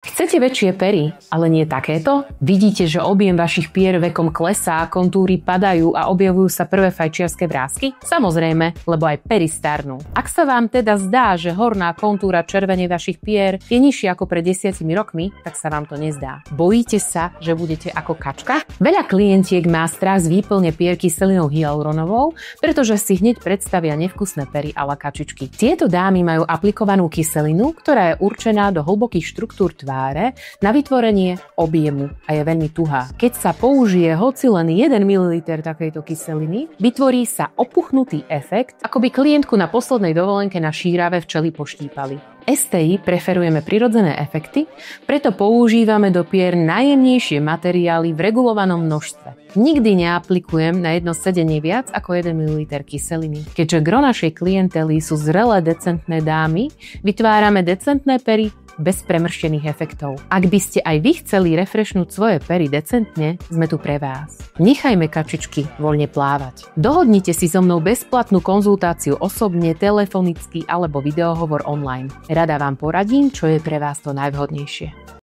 Chcete väčšie pery, ale nie takéto? Vidíte, že objem vašich pier vekom klesá, kontúry padajú a objavujú sa prvé fajčiarske vrásky? Samozrejme, lebo aj pery starnú. Ak sa vám teda zdá, že horná kontúra červene vašich pier je nižšia ako pred 10 rokmi, tak sa vám to nezdá. Bojíte sa, že budete ako kačka? Veľa klientiek má strach z výplne pier kyselinou hyaluronovou, pretože si hneď predstavia nevkusné pery a la kačičky. Tieto dámy majú aplikovanú kyselinu, ktorá je určená do hlbokých štruktúr tváre na vytvorenie objemu a je veľmi tuhá. Keď sa použije hoci len 1 ml takejto kyseliny, vytvorí sa opuchnutý efekt, ako by klientku na poslednej dovolenke na šírave včely poštípali. STI preferujeme prirodzené efekty, preto používame do pier najjemnejšie materiály v regulovanom množstve. Nikdy neaplikujem na jedno sedenie viac ako 1 ml kyseliny. Keďže gro našej klientely sú zrelé decentné dámy, vytvárame decentné pery bez premrštených efektov. Ak by ste aj vy chceli refreshnúť svoje pery decentne, sme tu pre vás. Nechajme kačičky voľne plávať. Dohodnite si so mnou bezplatnú konzultáciu osobne, telefonicky alebo videohovor online. Rada vám poradím, čo je pre vás to najvhodnejšie.